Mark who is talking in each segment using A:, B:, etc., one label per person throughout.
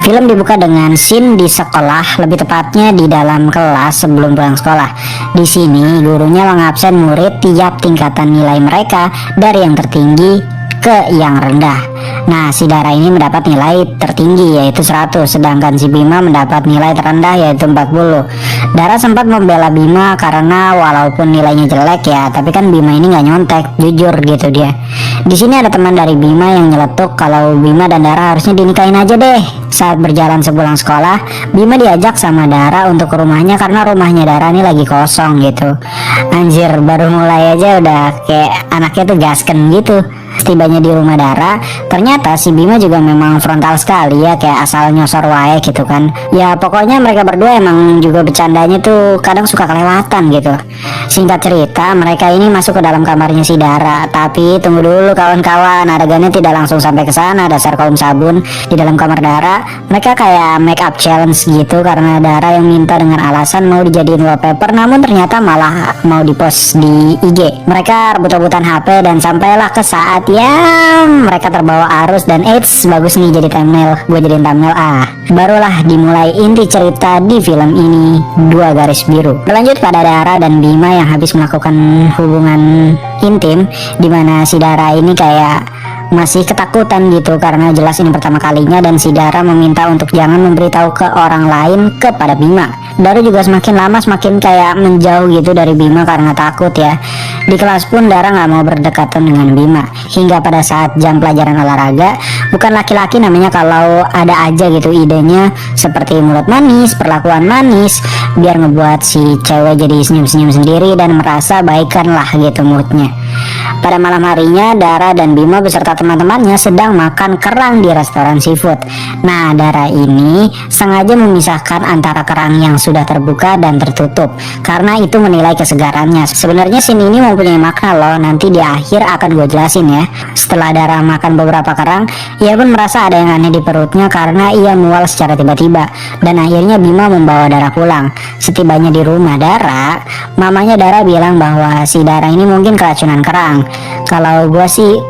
A: Film dibuka dengan scene di sekolah, lebih tepatnya di dalam kelas sebelum pulang sekolah. Di sini gurunya mengabsen murid tiap tingkatan nilai mereka dari yang tertinggi ke yang rendah. Nah, si Dara ini mendapat nilai tertinggi yaitu 100, sedangkan si Bima mendapat nilai terendah yaitu 40. Dara sempat membela Bima karena walaupun nilainya jelek ya, tapi kan Bima ini nggak nyontek, jujur gitu dia. Di sini ada teman dari Bima yang nyeletuk kalau Bima dan Dara harusnya dinikahin aja deh. Saat berjalan sepulang sekolah, Bima diajak sama Dara untuk ke rumahnya karena rumahnya Dara ini lagi kosong gitu. Anjir, baru mulai aja udah kayak anaknya tuh gasken gitu. Setibanya di rumah Dara, ternyata si Bima juga memang frontal sekali ya, kayak asal nyosor wae gitu kan. Ya pokoknya mereka berdua emang juga bercandanya tuh kadang suka kelewatan gitu. Singkat cerita, mereka ini masuk ke dalam kamarnya si Dara. Tapi tunggu dulu kawan-kawan, adegannya tidak langsung sampai ke sana. Dasar kaum sabun. Di dalam kamar Dara, mereka kayak make up challenge gitu karena Dara yang minta dengan alasan mau dijadiin wallpaper, namun ternyata malah mau dipost di IG. Mereka rebut-rebutan HP dan sampailah ke saat mereka terbawa arus dan bagus nih jadi thumbnail, gue jadiin thumbnail. Barulah dimulai inti cerita di film ini, Dua Garis Biru. Berlanjut pada Dara dan Bima yang habis melakukan hubungan intim, dimana si Dara ini kayak masih ketakutan gitu karena jelas ini pertama kalinya, dan si Dara meminta untuk jangan memberitahu ke orang lain kepada Bima. Dara juga semakin lama semakin kayak menjauh gitu dari Bima karena takut ya. Di kelas pun Dara nggak mau berdekatan dengan Bima, hingga pada saat jam pelajaran olahraga, bukan laki-laki namanya kalau ada aja gitu idenya seperti mulut manis, perlakuan manis, biar ngebuat si cewek jadi senyum-senyum sendiri dan merasa baikan lah gitu moodnya. Pada malam harinya, Dara dan Bima beserta teman-temannya sedang makan kerang di restoran seafood. Nah, Dara ini sengaja memisahkan antara kerang yang sudah terbuka dan tertutup karena itu menilai kesegarannya. Sebenarnya scene ini mempunyai makna loh, nanti di akhir akan gue jelasin ya. Setelah Dara makan beberapa kerang, ia pun merasa ada yang aneh di perutnya karena ia mual secara tiba-tiba, dan akhirnya Bima membawa Dara pulang. Setibanya di rumah Dara, mamanya Dara bilang bahwa si Dara ini mungkin keracunan kerang. Kalau gue sih,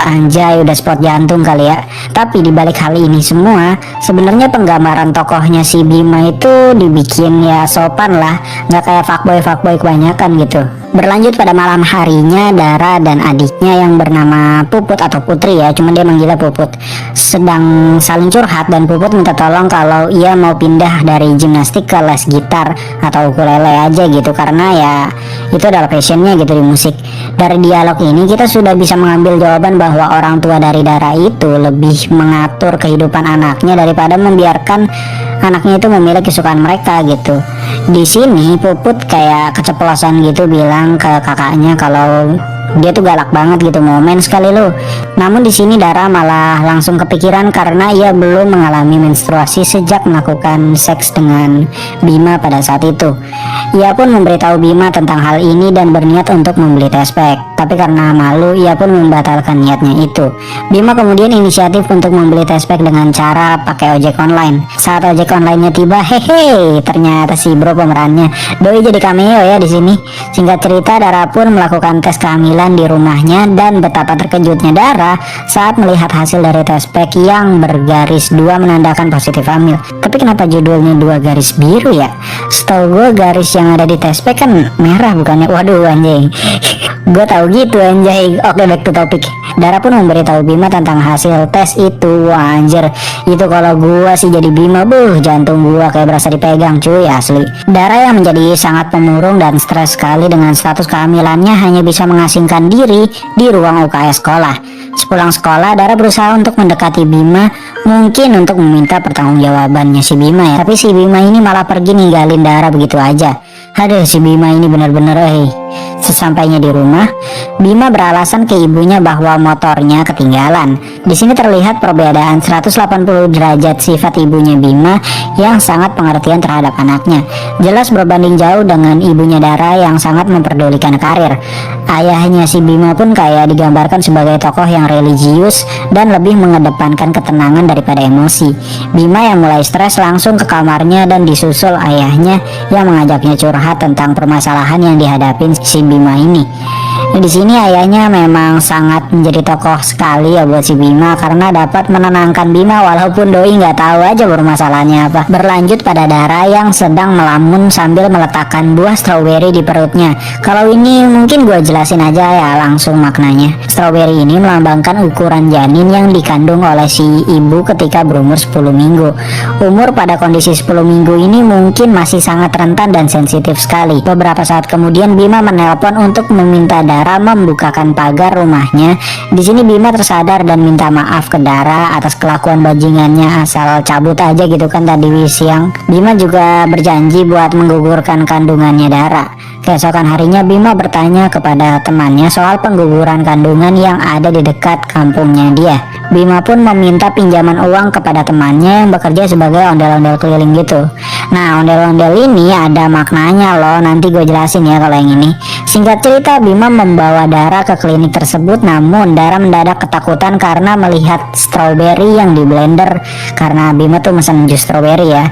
A: anjay udah spot jantung kali ya. Tapi dibalik hal ini semua, sebenarnya penggambaran tokohnya si Bima itu dibikin ya sopan lah, nggak kayak fuckboy kebanyakan gitu. Berlanjut pada malam harinya, Dara dan adiknya yang bernama Puput atau Putri ya, cuman dia manggilnya Puput, sedang saling curhat, dan Puput minta tolong kalau ia mau pindah dari gimnastik ke les gitar atau ukulele aja gitu karena ya itu adalah passionnya gitu di musik. Dari dialog ini kita sudah bisa mengambil jawaban bahwa orang tua dari Dara itu lebih mengatur kehidupan anaknya daripada membiarkan anaknya itu memilih kesukaan mereka gitu. Di sini Puput kayak keceplosan gitu bilang ke kakaknya kalau dia tuh galak banget gitu, momen sekali lu. Namun di sini Dara malah langsung kepikiran karena ia belum mengalami menstruasi sejak melakukan seks dengan Bima pada saat itu. Ia pun memberitahu Bima tentang hal ini dan berniat untuk membeli test pack, tapi karena malu ia pun membatalkan niatnya itu. Bima kemudian inisiatif untuk membeli test pack dengan cara pakai ojek online. Saat ojek online-nya tiba, ternyata si bro pemerannya doi jadi cameo ya di sini. Singkat cerita, Dara pun melakukan tes kehamilan di rumahnya, dan betapa terkejutnya Dara saat melihat hasil dari test pack yang bergaris 2 menandakan positif hamil. Tapi kenapa judulnya 2 garis biru ya? Setahu gue garis yang ada di test pack kan merah bukannya? Waduh anjay. Gue tahu gitu anjay. Oke, back to topic. Dara pun memberitahu Bima tentang hasil tes itu. Wah, anjir, itu kalau gue sih jadi Bima, jantung gue kayak berasa dipegang cuy, asli. Dara yang menjadi sangat pemurung dan stres sekali dengan status kehamilannya hanya bisa mengasingkan diri di ruang UKS sekolah. Sepulang sekolah, Dara berusaha untuk mendekati Bima, mungkin untuk meminta pertanggungjawabannya si Bima ya. Tapi si Bima ini malah pergi ninggalin Dara begitu aja. Aduh, si Bima ini bener-bener Sesampainya di rumah, Bima beralasan ke ibunya bahwa motornya ketinggalan. Di sini terlihat perbedaan 180 derajat sifat ibunya Bima yang sangat pengertian terhadap anaknya. Jelas berbanding jauh dengan ibunya Dara yang sangat memperdulikan karir. Ayahnya si Bima pun kayak digambarkan sebagai tokoh yang religius dan lebih mengedepankan ketenangan daripada emosi. Bima yang mulai stres langsung ke kamarnya dan disusul ayahnya yang mengajaknya curhat tentang permasalahan yang dihadapin si Bima ini. Di sini ayahnya memang sangat menjadi tokoh sekali ya buat si Bima, karena dapat menenangkan Bima walaupun doi nggak tahu aja bermasalahnya apa. Berlanjut pada Dara yang sedang melamun sambil meletakkan buah stroberi di perutnya. Kalau ini mungkin gue jelasin aja ya langsung maknanya. Stroberi ini melambangkan ukuran janin yang dikandung oleh si ibu ketika berumur 10 minggu. Umur pada kondisi 10 minggu ini mungkin masih sangat rentan dan sensitif sekali. Beberapa saat kemudian Bima menelpon untuk meminta Dara membukakan pagar rumahnya. Di sini Bima tersadar dan minta maaf ke Dara atas kelakuan bajingannya asal cabut aja gitu kan tadi siang. Bima juga berjanji buat menggugurkan kandungannya Dara. Keesokan harinya Bima bertanya kepada temannya soal pengguguran kandungan yang ada di dekat kampungnya dia. Bima pun meminta pinjaman uang kepada temannya yang bekerja sebagai ondel-ondel keliling gitu. Nah, ondel-ondel ini ada maknanya loh, nanti gue jelasin ya kalau yang ini. Singkat cerita, Bima membawa Dara ke klinik tersebut, namun Dara mendadak ketakutan karena melihat stroberi yang di blender, karena Bima tuh mesen jus stroberi ya.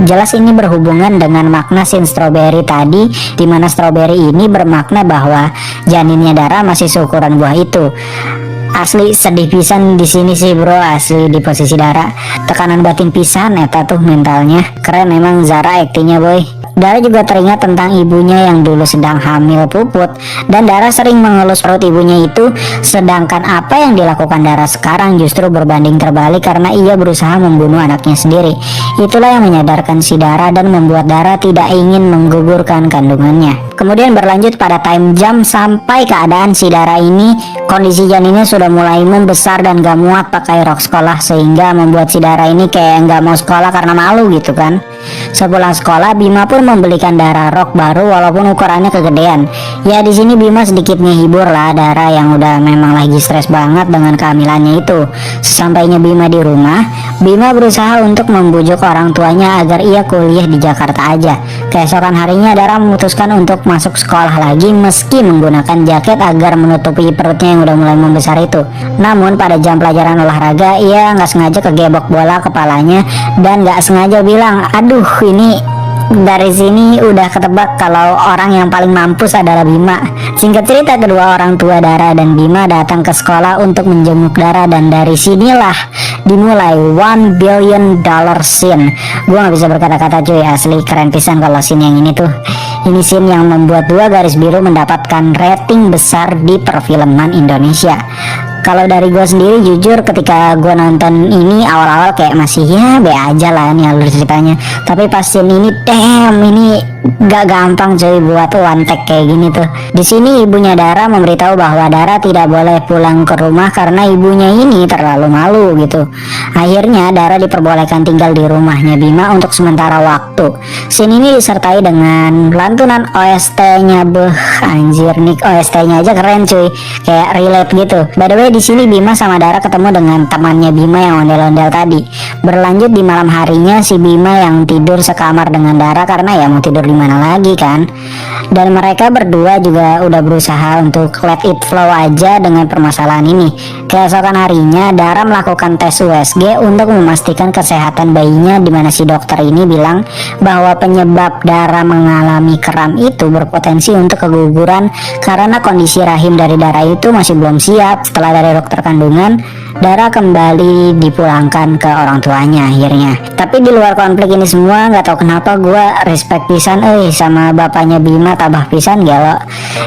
A: Jelas ini berhubungan dengan makna sin stroberi tadi, dimana stroberi ini bermakna bahwa janinnya Dara masih seukuran buah itu. Asli sedih pisan di sini sih bro, asli di posisi Dara. Tekanan batin pisan eta tuh mentalnya. Keren emang Zara aktingnya boy. Dara juga teringat tentang ibunya yang dulu sedang hamil puput, dan Dara sering mengelus perut ibunya itu. Sedangkan apa yang dilakukan Dara sekarang justru berbanding terbalik karena ia berusaha membunuh anaknya sendiri. Itulah yang menyadarkan si Dara dan membuat Dara tidak ingin menggugurkan kandungannya. Kemudian berlanjut pada time jump sampai keadaan si Dara ini, kondisi janinnya sudah mulai membesar dan gak muat pakai rok sekolah, sehingga membuat si Dara ini kayak gak mau sekolah karena malu gitu kan. Sepulang sekolah, Bima pun membelikan Dara rok baru walaupun ukurannya kegedean. Ya di sini Bima sedikit menghibur lah Dara yang udah memang lagi stres banget dengan kehamilannya itu. Sesampainya Bima di rumah, Bima berusaha untuk membujuk orang tuanya agar ia kuliah di Jakarta aja. Keesokan harinya Dara memutuskan untuk masuk sekolah lagi meski menggunakan jaket agar menutupi perutnya yang udah mulai membesar itu. Namun pada jam pelajaran olahraga, ia nggak sengaja kegebok bola kepalanya dan nggak sengaja bilang, aduh ini dari sini udah ketebak kalau orang yang paling mampus adalah Bima. Singkat cerita, kedua orang tua Dara dan Bima datang ke sekolah untuk menjenguk Dara, dan dari sinilah dimulai $1 billion scene. Gue gak bisa berkata-kata cuy, asli keren pisan kalau scene yang ini tuh. Ini scene yang membuat 2 garis biru mendapatkan rating besar di perfilman Indonesia. Kalau dari gue sendiri jujur ketika gue nonton ini awal-awal kayak masih ya be aja lah nih alur ceritanya. Tapi pas scene ini damn, ini gak gampang cuy buat one take kayak gini tuh. Di sini ibunya Dara memberitahu bahwa Dara tidak boleh pulang ke rumah karena ibunya ini terlalu malu gitu. Akhirnya Dara diperbolehkan tinggal di rumahnya Bima untuk sementara waktu. Scene ini disertai dengan lantunan OST-nya, anjir nih OST-nya aja keren cuy, kayak relate gitu. By the way di sini Bima sama Dara ketemu dengan temannya Bima yang ondel-ondel tadi. Berlanjut di malam harinya, si Bima yang tidur sekamar dengan Dara karena ya mau tidur di mana lagi kan. Dan mereka berdua juga udah berusaha untuk let it flow aja dengan permasalahan ini. Keesokan harinya Dara melakukan tes USG untuk memastikan kesehatan bayinya, dimana si dokter ini bilang bahwa penyebab Dara mengalami kram itu berpotensi untuk keguguran karena kondisi rahim dari Dara itu masih belum siap. Setelah dari dokter kandungan, Dara kembali dipulangkan ke orang tuanya akhirnya. Tapi di luar konflik ini semua, nggak tahu kenapa gue respect pisan sama bapaknya Bima, tabah pisan gelo.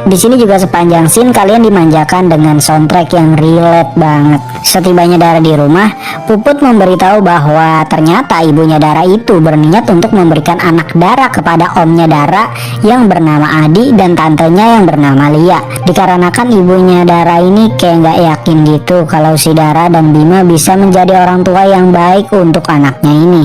A: Di sini juga sepanjang scene kalian dimanjakan dengan soundtrack yang relate banget. Setibanya Dara di rumah, Puput memberitahu bahwa ternyata ibunya Dara itu berniat untuk memberikan anak Dara kepada omnya Dara yang bernama Adi dan tantenya yang bernama Lia. Dikarenakan ibunya Dara ini kayak nggak yakin gitu kalau si Dara dan Bima bisa menjadi orang tua yang baik untuk anaknya ini.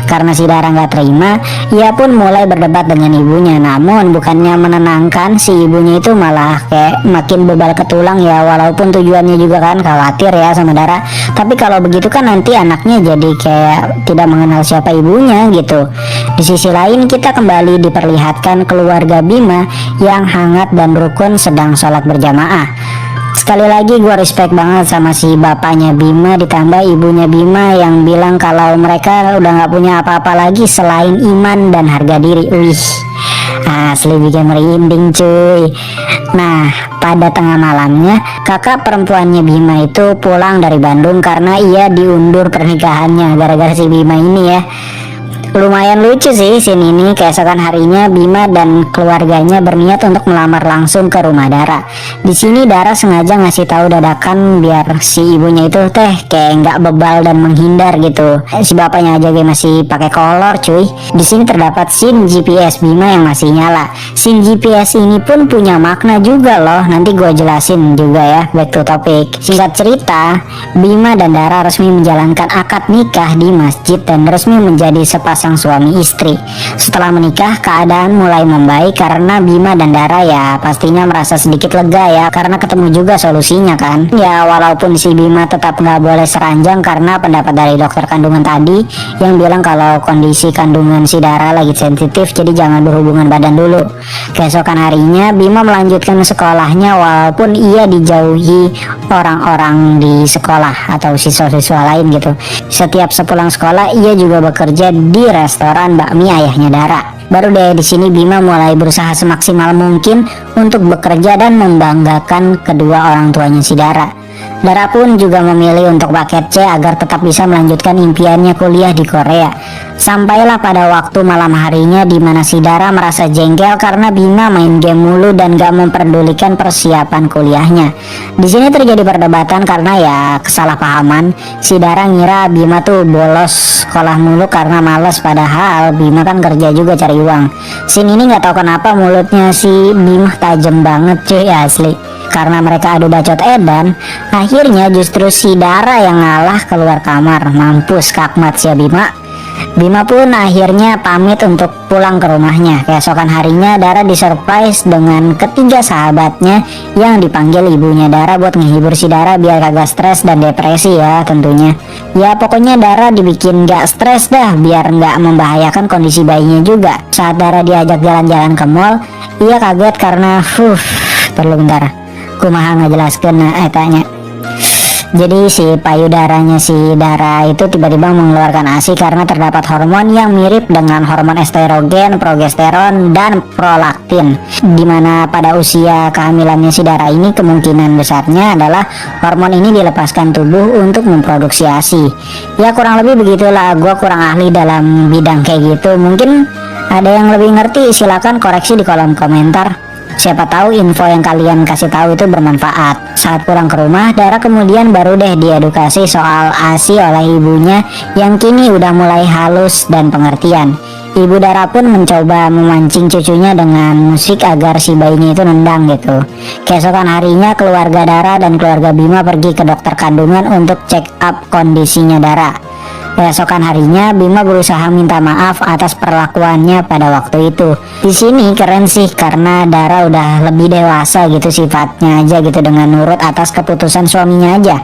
A: Karena si Dara nggak terima, ia pun mulai berdebat dengan ibunya. Namun bukannya menenangkan, si ibunya itu malah kayak makin bebal ke tulang ya. Walaupun tujuannya juga kan khawatir ya sama Dara. Tapi kalau begitu kan nanti anaknya jadi kayak tidak mengenal siapa ibunya gitu. Di sisi lain kita kembali diperlihatkan keluarga Bima yang hangat dan rukun sedang sholat berjamaah. Sekali lagi gue respect banget sama si bapaknya Bima ditambah ibunya Bima yang bilang kalau mereka udah gak punya apa-apa lagi selain iman dan harga diri. Wih, Asli bikin merinding cuy. Nah, pada tengah malamnya kakak perempuannya Bima itu pulang dari Bandung karena ia diundur pernikahannya gara-gara si Bima ini ya. Lumayan lucu sih scene ini. Keesokan harinya Bima dan keluarganya berniat untuk melamar langsung ke rumah Dara. Di sini Dara sengaja ngasih tahu dadakan biar si ibunya itu kayak nggak bebal dan menghindar gitu. Si bapaknya aja kayak masih pakai kolor cuy. Di sini terdapat SIM GPS Bima yang masih nyala. SIM GPS ini pun punya makna juga loh. Nanti gue jelasin juga ya. Back to topic. Singkat cerita, Bima dan Dara resmi menjalankan akad nikah di masjid dan resmi menjadi sepasang suami istri. Setelah menikah, keadaan mulai membaik karena Bima dan Dara ya pastinya merasa sedikit lega ya, karena ketemu juga solusinya kan. Ya walaupun si Bima tetap nggak boleh seranjang karena pendapat dari dokter kandungan tadi yang bilang kalau kondisi kandungan si Dara lagi sensitif, jadi jangan berhubungan badan dulu. Keesokan harinya Bima melanjutkan sekolahnya walaupun ia dijauhi orang-orang di sekolah atau siswa-siswa lain gitu. Setiap sepulang sekolah ia juga bekerja di restoran bakmi ayahnya Dara. Baru deh di sini Bima mulai berusaha semaksimal mungkin untuk bekerja dan membanggakan kedua orang tuanya si Dara. Dara pun juga memilih untuk paket C agar tetap bisa melanjutkan impiannya kuliah di Korea. Sampailah pada waktu malam harinya di mana si Dara merasa jengkel karena Bima main game mulu dan gak memperdulikan persiapan kuliahnya. Di sini terjadi perdebatan karena ya kesalahpahaman. Si Dara ngira Bima tuh bolos sekolah mulu karena males, padahal Bima kan kerja juga cari uang. Scene ini nggak tahu kenapa mulutnya si Bima tajam banget cuy, asli. Karena mereka adu bacot edan, akhirnya justru si Dara yang ngalah keluar kamar. Mampus kakmat si Bima. Bima pun akhirnya pamit untuk pulang ke rumahnya. Keesokan harinya Dara disurprise dengan ketiga sahabatnya yang dipanggil ibunya Dara buat menghibur si Dara biar kagak stres dan depresi ya tentunya. Ya pokoknya Dara dibikin gak stres dah biar gak membahayakan kondisi bayinya juga. Saat Dara diajak jalan-jalan ke mall, ia kaget karena perlu bentar, kumaha ngejelaskeun tanya. Jadi si payudaranya si Dara itu tiba-tiba mengeluarkan ASI karena terdapat hormon yang mirip dengan hormon estrogen, progesteron, dan prolaktin. Dimana pada usia kehamilannya si Dara ini kemungkinan besarnya adalah hormon ini dilepaskan tubuh untuk memproduksi ASI. Ya kurang lebih begitulah, gue kurang ahli dalam bidang kayak gitu. Mungkin ada yang lebih ngerti, silakan koreksi di kolom komentar. Siapa tahu info yang kalian kasih tahu itu bermanfaat. Saat pulang ke rumah, Dara kemudian baru deh diedukasi soal ASI oleh ibunya yang kini udah mulai halus dan pengertian. Ibu Dara pun mencoba memancing cucunya dengan musik agar si bayinya itu nendang gitu. Keesokan harinya keluarga Dara dan keluarga Bima pergi ke dokter kandungan untuk check up kondisinya Dara. Keesokan harinya Bima berusaha minta maaf atas perlakuannya pada waktu itu. Di sini keren sih karena Dara udah lebih dewasa gitu sifatnya aja gitu, dengan nurut atas keputusan suaminya aja.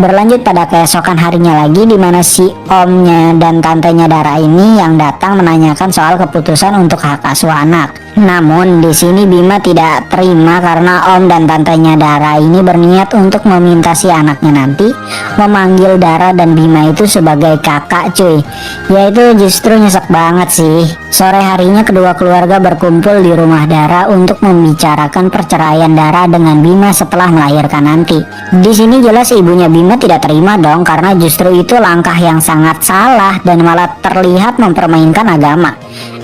A: Berlanjut pada keesokan harinya lagi di mana si omnya dan tantenya Dara ini yang datang menanyakan soal keputusan untuk hak asuh anak. Namun di sini Bima tidak terima karena om dan tantenya Dara ini berniat untuk meminta si anaknya nanti memanggil Dara dan Bima itu sebagai kakak cuy. Ya itu justru nyesek banget sih. Sore harinya kedua keluarga berkumpul di rumah Dara untuk membicarakan perceraian Dara dengan Bima setelah melahirkan nanti. Di sini jelas ibunya Bima tidak terima dong karena justru itu langkah yang sangat salah dan malah terlihat mempermainkan agama.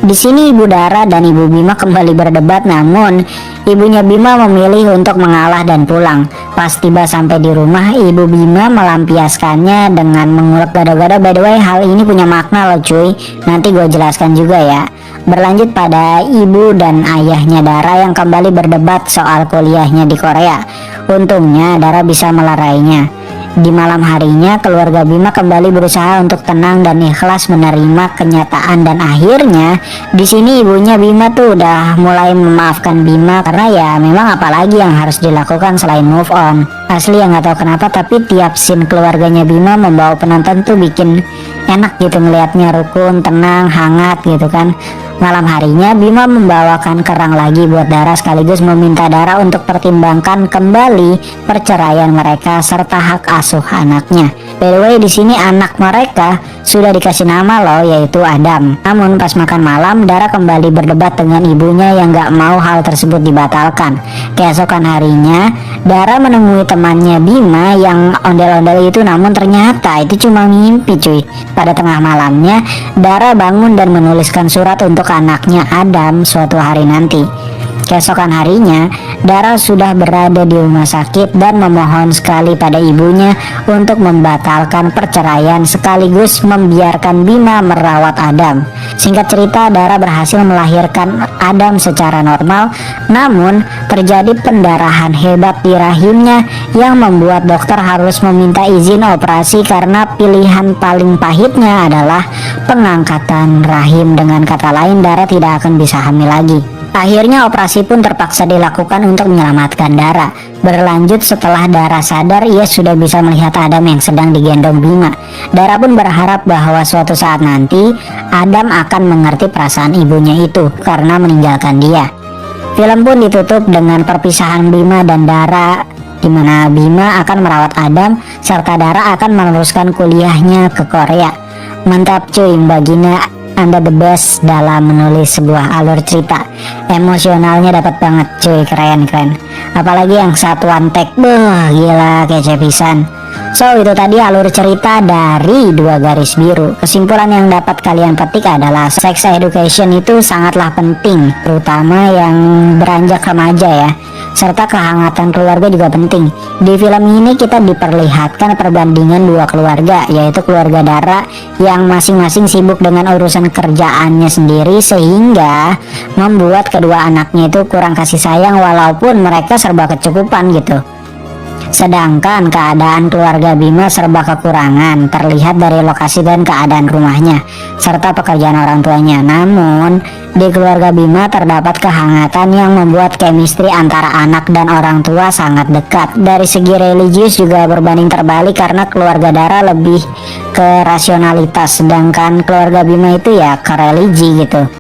A: Di sini ibu Dara dan ibu Bima kembali berdebat, namun ibunya Bima memilih untuk mengalah dan pulang. Pas tiba sampai di rumah, ibu Bima melampiaskannya dengan mengulek gado-gado. By the way, hal ini punya makna loh cuy, nanti gue jelaskan juga ya. Berlanjut pada ibu dan ayahnya Dara yang kembali berdebat soal kuliahnya di Korea. Untungnya Dara bisa melarainya. Di malam harinya keluarga Bima kembali berusaha untuk tenang dan ikhlas menerima kenyataan, dan akhirnya di sini ibunya Bima tuh udah mulai memaafkan Bima karena ya memang apalagi yang harus dilakukan selain move on. Asli ya nggak tahu kenapa tapi tiap scene keluarganya Bima membawa penonton tuh bikin enak gitu ngelihatnya, rukun, tenang, hangat gitu kan. Malam harinya Bima membawakan kerang lagi buat Dara sekaligus meminta Dara untuk pertimbangkan kembali perceraian mereka serta hak asuh anaknya. By the way, di sini anak mereka sudah dikasih nama loh, yaitu Adam. Namun pas makan malam, Dara kembali berdebat dengan ibunya yang gak mau hal tersebut dibatalkan. Keesokan harinya, Dara menemui temannya Bima yang ondel-ondel itu, namun ternyata itu cuma mimpi cuy. Pada tengah malamnya, Dara bangun dan menuliskan surat untuk anaknya Adam suatu hari nanti. Keesokan harinya, Dara sudah berada di rumah sakit dan memohon sekali pada ibunya untuk membatalkan perceraian sekaligus membiarkan Bima merawat Adam. Singkat cerita, Dara berhasil melahirkan Adam secara normal, namun terjadi pendarahan hebat di rahimnya yang membuat dokter harus meminta izin operasi karena pilihan paling pahitnya adalah pengangkatan rahim. Dengan kata lain, Dara tidak akan bisa hamil lagi. Akhirnya operasi pun terpaksa dilakukan untuk menyelamatkan Dara. Berlanjut setelah Dara sadar ia sudah bisa melihat Adam yang sedang digendong Bima. Dara pun berharap bahwa suatu saat nanti Adam akan mengerti perasaan ibunya itu karena meninggalkan dia. Film pun ditutup dengan perpisahan Bima dan Dara, di mana Bima akan merawat Adam serta Dara akan meneruskan kuliahnya ke Korea. Mantap cuy, Mbak Gina, Anda the best dalam menulis sebuah alur cerita. Emosionalnya dapat banget cuy, keren. Apalagi yang satuan take, gila kece pisan. So itu tadi alur cerita dari Dua Garis Biru. Kesimpulan yang dapat kalian petik adalah sex education itu sangatlah penting, terutama yang beranjak remaja ya. Serta kehangatan keluarga juga penting. Di film ini kita diperlihatkan perbandingan dua keluarga, yaitu keluarga Dara yang masing-masing sibuk dengan urusan kerjaannya sendiri, sehingga membuat kedua anaknya itu kurang kasih sayang walaupun mereka serba kecukupan gitu. Sedangkan keadaan keluarga Bima serba kekurangan, terlihat dari lokasi dan keadaan rumahnya serta pekerjaan orang tuanya. Namun di keluarga Bima terdapat kehangatan yang membuat chemistry antara anak dan orang tua sangat dekat. Dari segi religius juga berbanding terbalik karena keluarga Dara lebih ke rasionalitas, sedangkan keluarga Bima itu ya ke religi gitu.